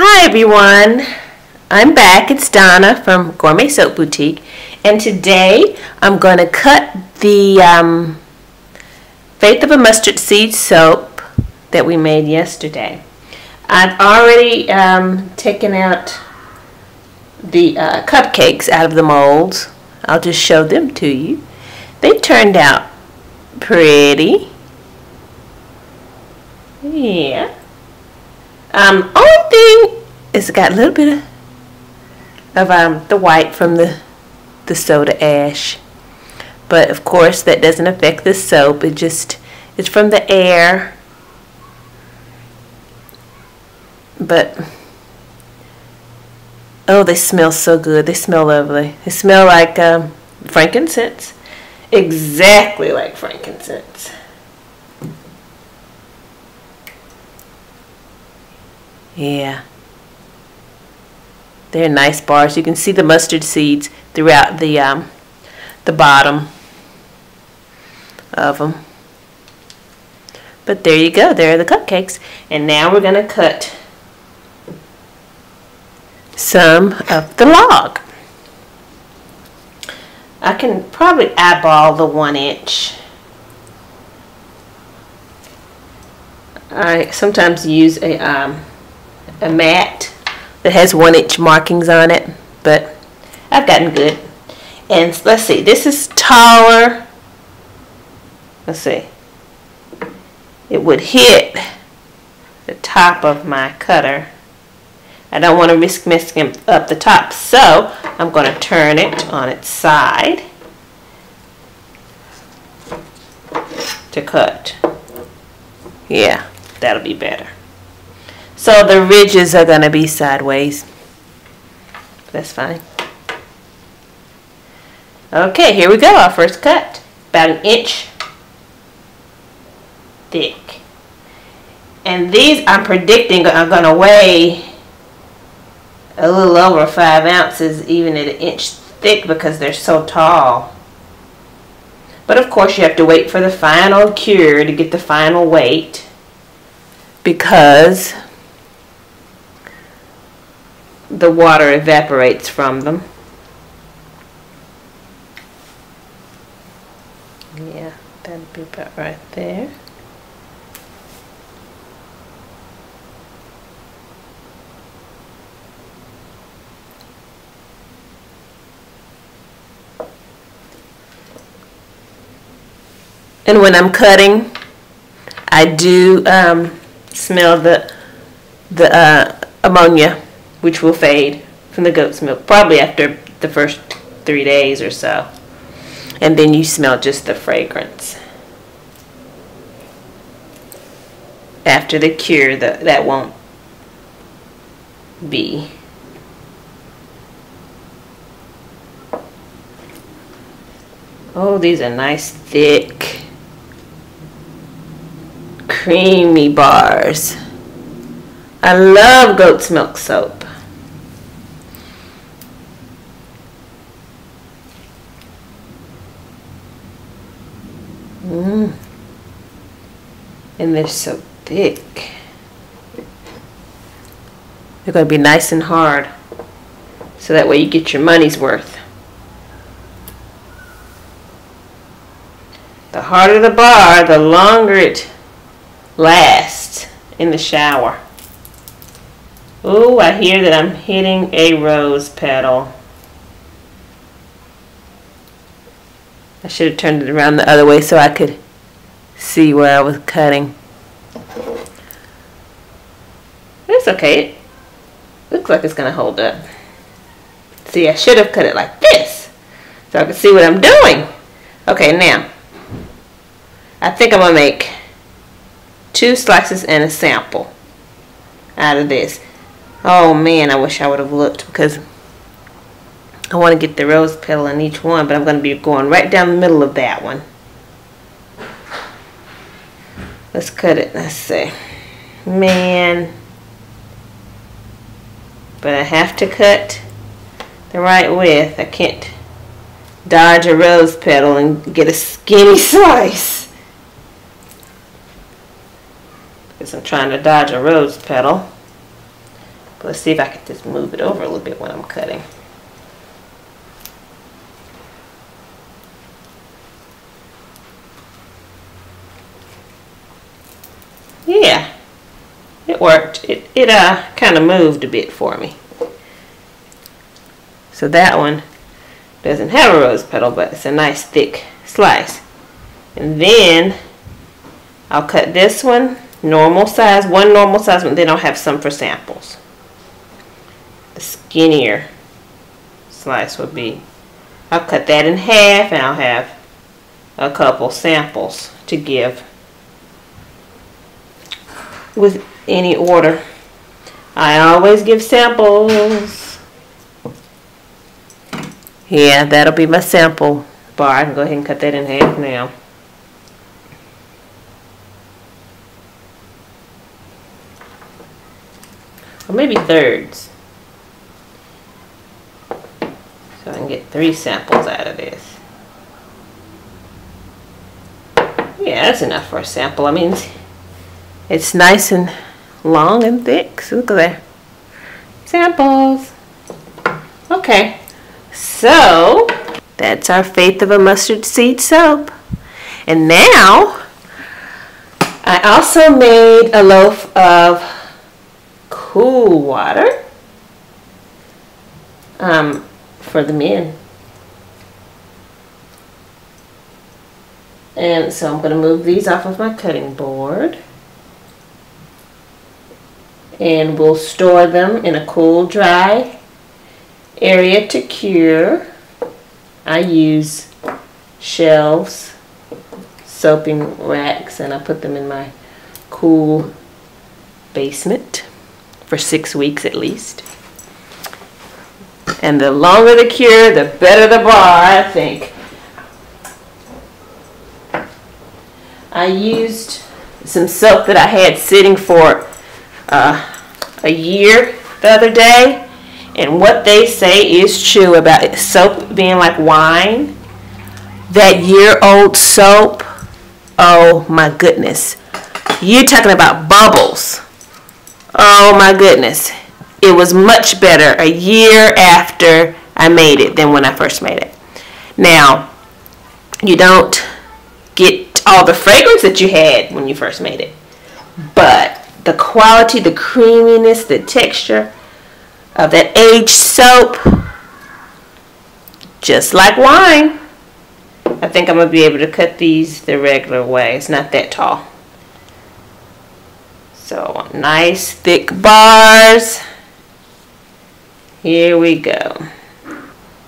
Hi everyone, I'm back. It's Donna from Gourmet Soap Boutique, and today I'm going to cut the Faith of a Mustard Seed soap that we made yesterday. I've already taken out the cupcakes out of the molds. I'll just show them to you. They turned out pretty. Yeah. Only thing is it got a little bit of the white from the soda ash, but of course that doesn't affect the soap. It's from the air. But oh, they smell so good. They smell lovely. They smell like frankincense, exactly like frankincense. Yeah, they're nice bars. You can see the mustard seeds throughout the bottom of them. But there you go. There are the cupcakes. And now we're going to cut some of the log. I can probably eyeball the 1 inch. I sometimes use a mat that has 1 inch markings on it, but I've gotten good. And let's see, this is taller. Let's see, it would hit the top of my cutter. I don't want to risk messing up the top, so I'm going to turn it on its side to cut. Yeah, that'll be better. So the ridges are going to be sideways. That's fine. Okay, here we go. Our first cut. About 1 inch thick. And these I'm predicting are going to weigh a little over 5 ounces even at 1 inch thick because they're so tall. But of course you have to wait for the final cure to get the final weight, because the water evaporates from them. Yeah, that'd be about right there. And when I'm cutting, I do smell the ammonia, which will fade from the goat's milk probably after the first 3 days or so. And then you smell just the fragrance. After the cure, that won't be. Oh, these are nice, thick, creamy bars. I love goat's milk soap. And they're so thick. They're going to be nice and hard, so that way you get your money's worth. The harder the bar, the longer it lasts in the shower. Ooh, I hear that I'm hitting a rose petal. I should have turned it around the other way so I could see where I was cutting. It's okay. It looks like it's going to hold up. See, I should have cut it like this so I could see what I'm doing. Okay, now I think I'm going to make 2 slices and a sample out of this. Oh man, I wish I would have looked, because I want to get the rose petal in each one, but I'm going to be going right down the middle of that one. Let's cut it. Let's see. Man. But I have to cut the right width. I can't dodge a rose petal and get a skinny slice. Because I'm trying to dodge a rose petal. But let's see if I can just move it over a little bit when I'm cutting. Yeah, it worked. It kind of moved a bit for me. So that one doesn't have a rose petal, but it's a nice thick slice. And then I'll cut this one normal size, one normal size, but then I'll have some for samples. The skinnier slice would be, I'll cut that in half and I'll have a couple samples to give with any order. I always give samples. Yeah, that'll be my sample bar. I can go ahead and cut that in half now. Or maybe thirds. So I can get 3 samples out of this. Yeah, that's enough for a sample. I mean, it's nice and long and thick. So look at there. Samples. Okay. So that's our Faith of a Mustard Seed soap. And now I also made a loaf of cool water for the men. And so I'm going to move these off of my cutting board. And we'll store them in a cool, dry area to cure. I use shelves, soaping racks, and I put them in my cool basement for 6 weeks at least. And the longer the cure, the better the bar, I think. I used some soap that I had sitting for a year the other day, and what they say is true about soap being like wine. That year-old soap, oh my goodness, you're talking about bubbles. Oh my goodness, it was much better a year after I made it than when I first made it. Now, you don't get all the fragrance that you had when you first made it, but the quality, the creaminess, the texture of that aged soap, just like wine. I think I'm going to be able to cut these the regular way. It's not that tall. So nice thick bars. Here we go.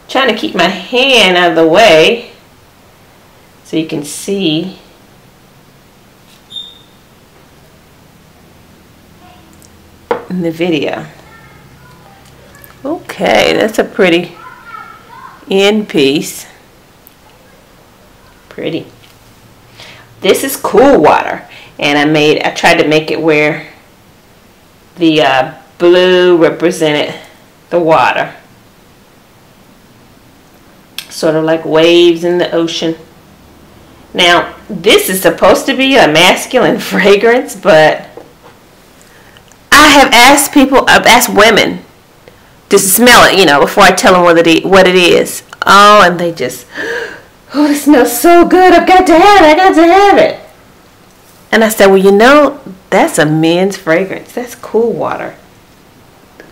Trying to keep my hand out of the way so you can see. In the video. Okay, that's a pretty end piece. Pretty. This is cool water, and I tried to make it where the blue represented the water, sort of like waves in the ocean. Now, this is supposed to be a masculine fragrance, but I have asked people, I've asked women to smell it, you know, before I tell them what it is. Oh, and they just, oh, it smells so good. I've got to have it. I got to have it. And I said, well, you know, that's a men's fragrance. That's cool water.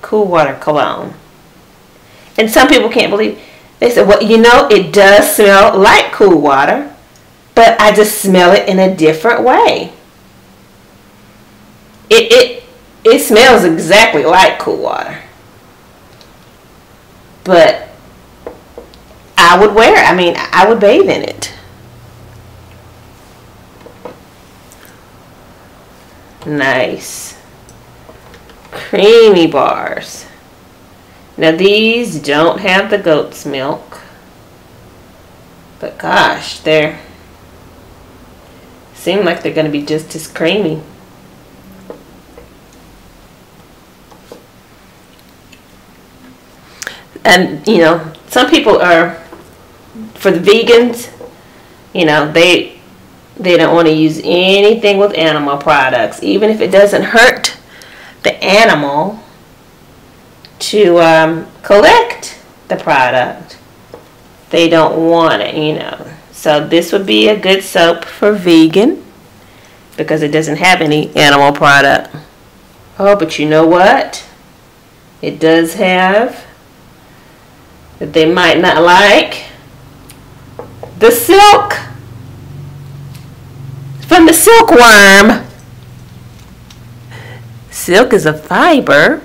Cool water cologne. And some people can't believe it. They said, well, you know, it does smell like cool water, but I just smell it in a different way. It smells exactly like cool water. But I would wear it. I mean, I would bathe in it. Nice. Creamy bars. Now these don't have the goat's milk. But gosh, they seem like they're going to be just as creamy. And, you know, some people are, for the vegans, you know, they don't want to use anything with animal products. Even if it doesn't hurt the animal, to collect the product. They don't want it, you know. So this would be a good soap for vegan because it doesn't have any animal product. Oh, but you know what? It does have that they might not like. The silk from the silkworm. Silk is a fiber.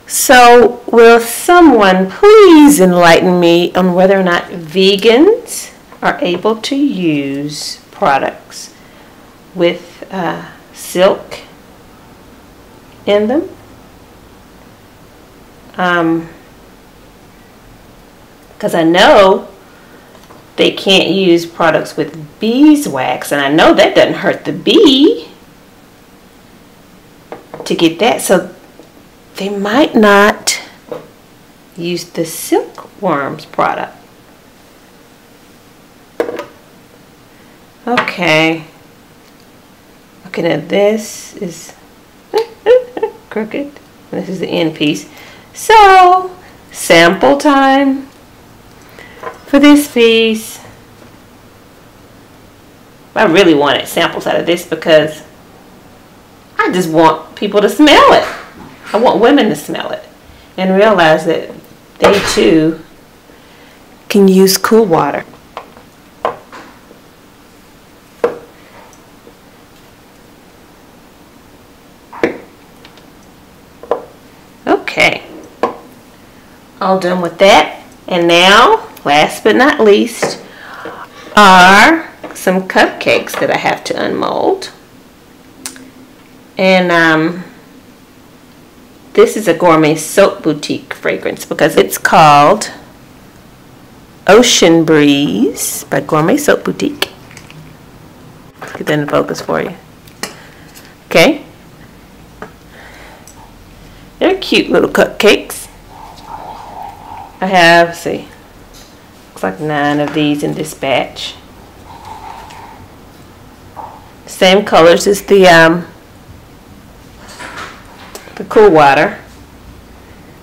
So will someone please enlighten me on whether or not vegans are able to use products with silk in them? Because I know they can't use products with beeswax, and I know that doesn't hurt the bee to get that. So they might not use the silkworm's product. Okay. Looking at this is crooked. This is the end piece. So, sample time for this piece. I really wanted samples out of this because I just want people to smell it. I want women to smell it and realize that they too can use cool water. Okay, all done with that. And now, last but not least, are some cupcakes that I have to unmold. And this is a Gourmet Soap Boutique fragrance because it's called Ocean Breeze by Gourmet Soap Boutique. Let's get that in focus for you. Okay. They're cute little cupcakes. I have, let's see, looks like 9 of these in this batch. Same colors as the cool water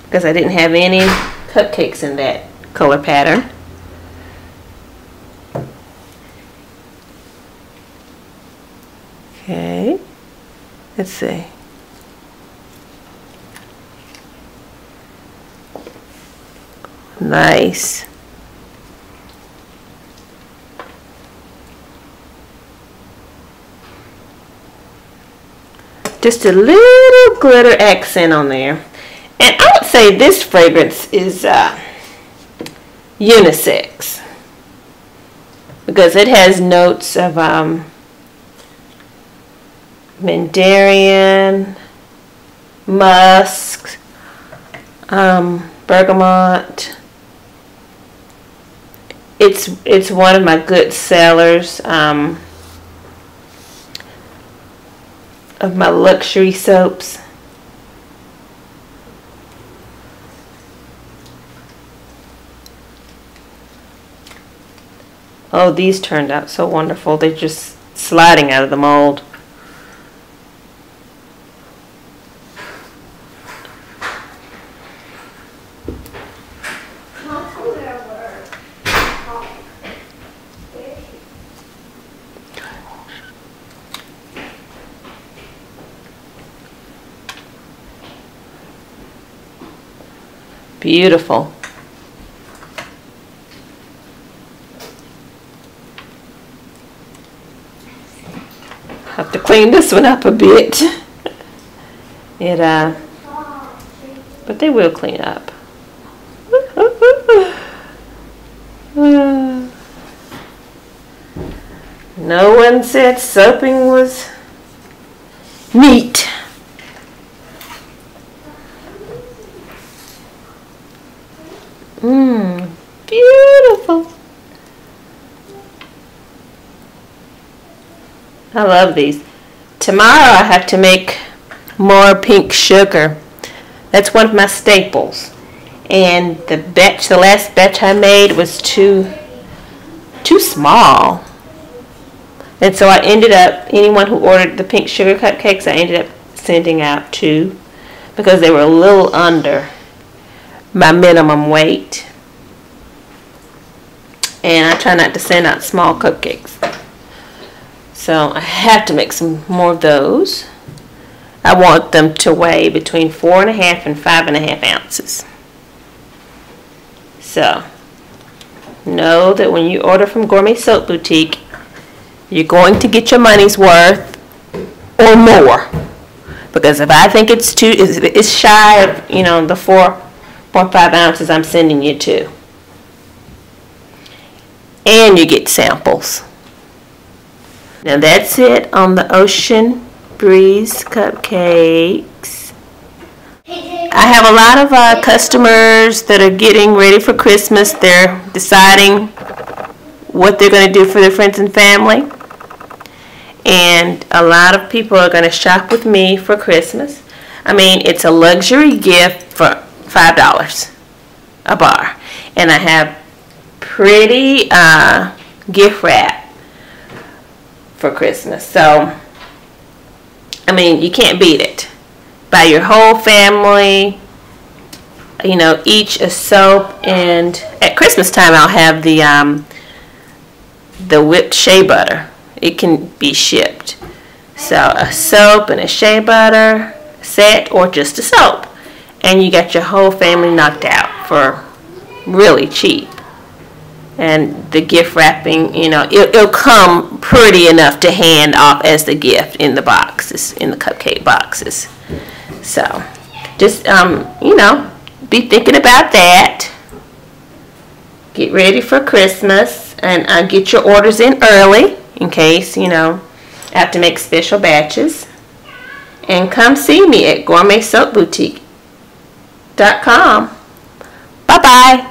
because I didn't have any cupcakes in that color pattern. Okay, let's see. Nice. Just a little glitter accent on there. And I would say this fragrance is unisex because it has notes of mandarin, musk, bergamot. It's one of my good sellers of my luxury soaps. Oh, these turned out so wonderful. They're just sliding out of the mold. Beautiful. Have to clean this one up a bit. But they will clean up. No one said soaping was neat. Beautiful. I love these. Tomorrow I have to make more pink sugar. That's one of my staples. And the last batch I made was too small. And so I ended up, anyone who ordered the pink sugar cupcakes, I ended up sending out 2 because they were a little under my minimum weight. And I try not to send out small cupcakes. So I have to make some more of those. I want them to weigh between 4.5 and 5.5 ounces. So know that when you order from Gourmet Soap Boutique, you're going to get your money's worth or more. Because if I think it's shy of, you know, the 4.5 ounces, I'm sending you 2. And you get samples. Now that's it on the Ocean Breeze cupcakes. I have a lot of customers that are getting ready for Christmas. They're deciding what they're going to do for their friends and family. And a lot of people are going to shop with me for Christmas. I mean, it's a luxury gift for $5 a bar. And I have pretty gift wrap for Christmas. So, I mean, you can't beat it. Buy your whole family, you know, each a soap. And at Christmas time, I'll have the whipped shea butter. It can be shipped. So a soap and a shea butter set, or just a soap, and you got your whole family knocked out for really cheap. And the gift wrapping, you know, it'll come pretty enough to hand off as the gift in the boxes, in the cupcake boxes. So just you know, be thinking about that. Get ready for Christmas, and get your orders in early, in case, you know, I have to make special batches. And come see me at gourmetsoapboutique.com. Bye-bye.